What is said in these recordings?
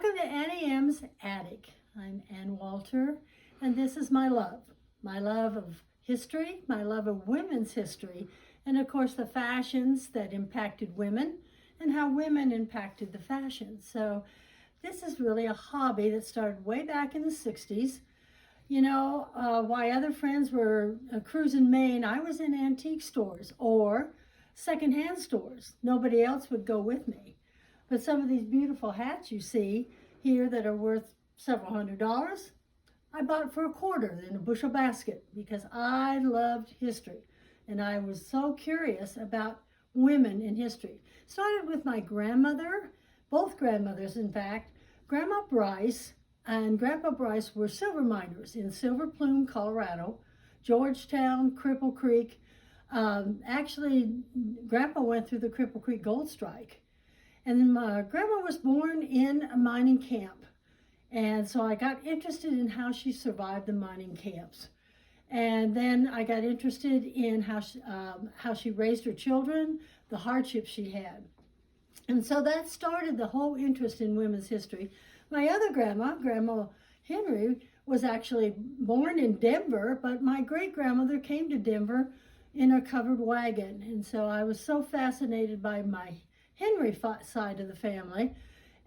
Welcome to Annie M's Attic. I'm Ann Walter, and this is my love of history, my love of women's history, and of course the fashions that impacted women and how women impacted the fashions. So this is really a hobby that started way back in the 60s. You know, while other friends were cruising Maine, I was in antique stores or secondhand stores. Nobody else would go with me. But some of these beautiful hats you see here that are worth several $100s, I bought for $1 in a bushel basket because I loved history. And I was so curious about women in history. Started with my grandmother, both grandmothers in fact. Grandma Bryce and Grandpa Bryce were silver miners in Silver Plume, Colorado, Georgetown, Cripple Creek. Actually, Grandpa went through the Cripple Creek gold strike. And then my grandma was born in a mining camp. And so I got interested in how she survived the mining camps. And then I got interested in how she raised her children, the hardships she had. And so that started the whole interest in women's history. My other grandma, Grandma Henry, was actually born in Denver, but my great-grandmother came to Denver in a covered wagon. And so I was so fascinated by my Henry side of the family.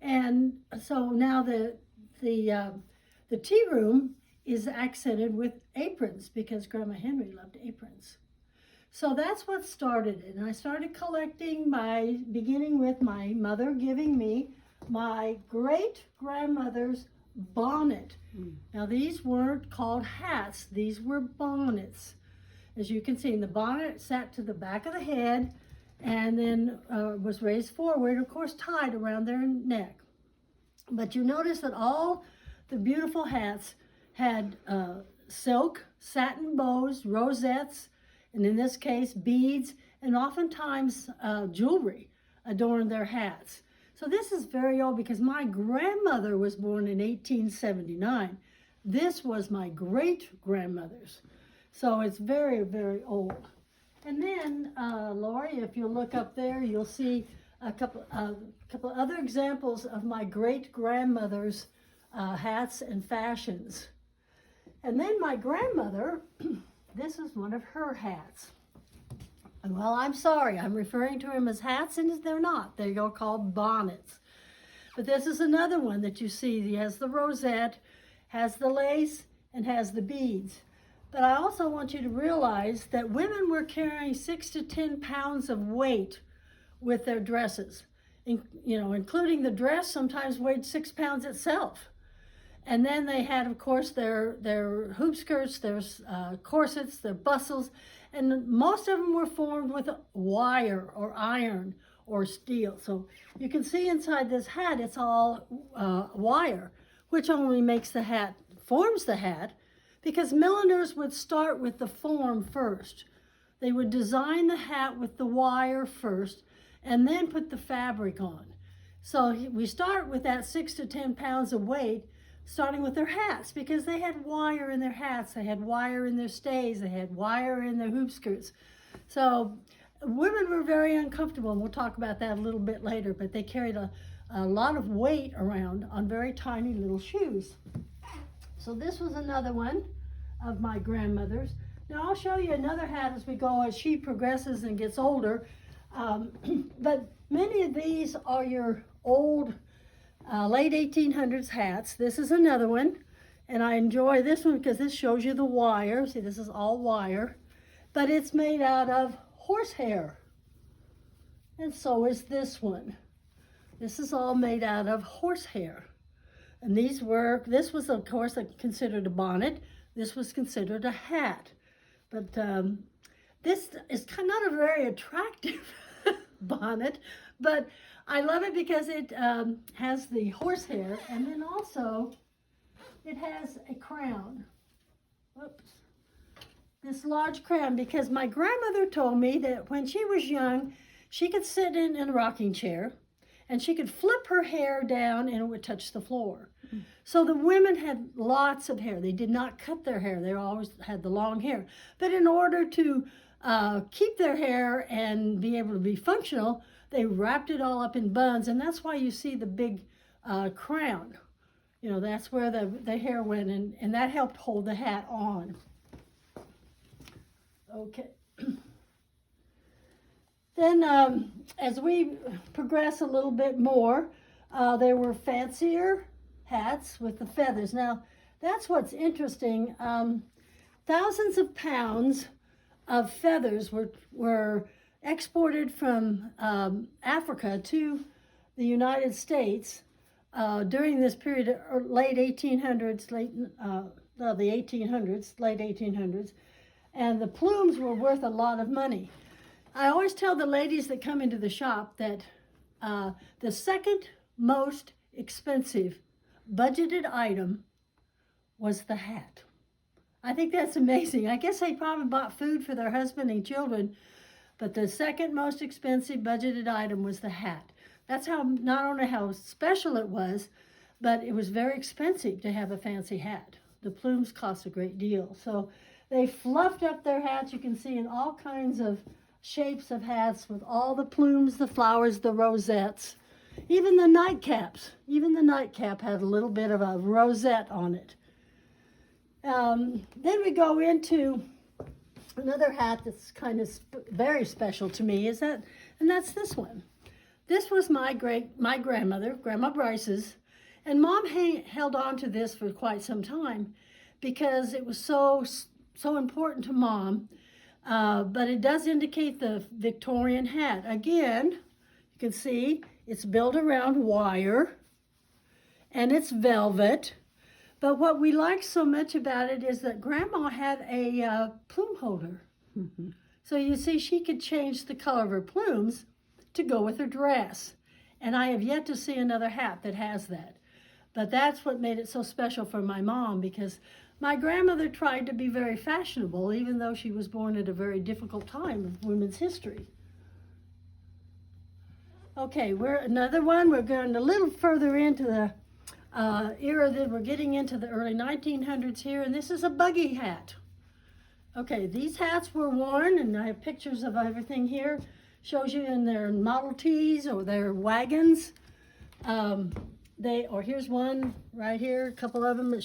And so now the tea room is accented with aprons because Grandma Henry loved aprons. So that's what started it. And I started collecting by beginning with my mother giving me my great-grandmother's bonnet. Now these weren't called hats, these were bonnets. As you can see, the bonnet sat to the back of the head and then was raised forward, of course tied around their neck. But you notice that all the beautiful hats had silk, satin bows, rosettes, and in this case beads, and oftentimes jewelry adorned their hats. So this is very old because my grandmother was born in 1879. This was my great-grandmother's. So it's very, very old. And then, Lori, if you look up there, you'll see a couple other examples of my great-grandmother's hats and fashions. And then my grandmother, this is one of her hats. And well, I'm sorry, I'm referring to them as hats, and they're not. They are called bonnets. But this is another one that you see. He has the rosette, has the lace, and has the beads. But I also want you to realize that women were carrying 6 to 10 pounds of weight with their dresses. Including the dress sometimes weighed 6 pounds itself. And then they had, of course, their hoop skirts, their corsets, their bustles, and most of them were formed with wire or iron or steel. So you can see inside this hat, it's all wire, which only makes the hat, forms the hat, because milliners would start with the form first. They would design the hat with the wire first and then put the fabric on. So we start with that 6 to 10 pounds of weight, starting with their hats, because they had wire in their hats, they had wire in their stays, they had wire in their hoop skirts. So women were very uncomfortable, and we'll talk about that a little bit later, but they carried a lot of weight around on very tiny little shoes. So this was another one of my grandmother's. Now I'll show you another hat as we go, as she progresses and gets older. But many of these are your old late 1800s hats. This is another one, and I enjoy this one because this shows you the wire. See, this is all wire, but it's made out of horsehair. And so is this one. This is all made out of horsehair. And this was, of course, considered a bonnet. This was considered a hat. But this is not a very attractive bonnet, but I love it because it has the horsehair, and then also it has a crown. Whoops. This large crown, because my grandmother told me that when she was young, she could sit in a rocking chair, and she could flip her hair down and it would touch the floor. So the women had lots of hair. They did not cut their hair. They always had the long hair. But in order to keep their hair and be able to be functional, they wrapped it all up in buns. And that's why you see the big crown. You know, that's where the hair went, and that helped hold the hat on. Okay. Then as we progress a little bit more, there were fancier hats with the feathers. Now, that's what's interesting. Thousands of pounds of feathers were exported from Africa to the United States during this period, late 1800s, late 1800s, and the plumes were worth a lot of money. I always tell the ladies that come into the shop that the second most expensive budgeted item was the hat. I think that's amazing. I guess they probably bought food for their husband and children, but the second most expensive budgeted item was the hat. That's how, not only how special it was, but it was very expensive to have a fancy hat. The plumes cost a great deal. So they fluffed up their hats. You can see in all kinds of shapes of hats with all the plumes, the flowers, the rosettes, even the nightcaps. Even the nightcap had a little bit of a rosette on it. Then we go into another hat that's kind of very special to me, and that's this one. This was my grandmother, Grandma Bryce's, and Mom held on to this for quite some time because it was so important to Mom. But it does indicate the Victorian hat. Again, you can see it's built around wire and it's velvet. But what we like so much about it is that Grandma had a plume holder. Mm-hmm. So you see, she could change the color of her plumes to go with her dress. And I have yet to see another hat that has that. But that's what made it so special for my mom, because my grandmother tried to be very fashionable, even though she was born at a very difficult time of women's history. Okay, another one. We're going a little further into the era that we're getting into the early 1900s here, and this is a buggy hat. Okay, these hats were worn, and I have pictures of everything here. Shows you in their Model Ts or their wagons. Here's one right here, a couple of them that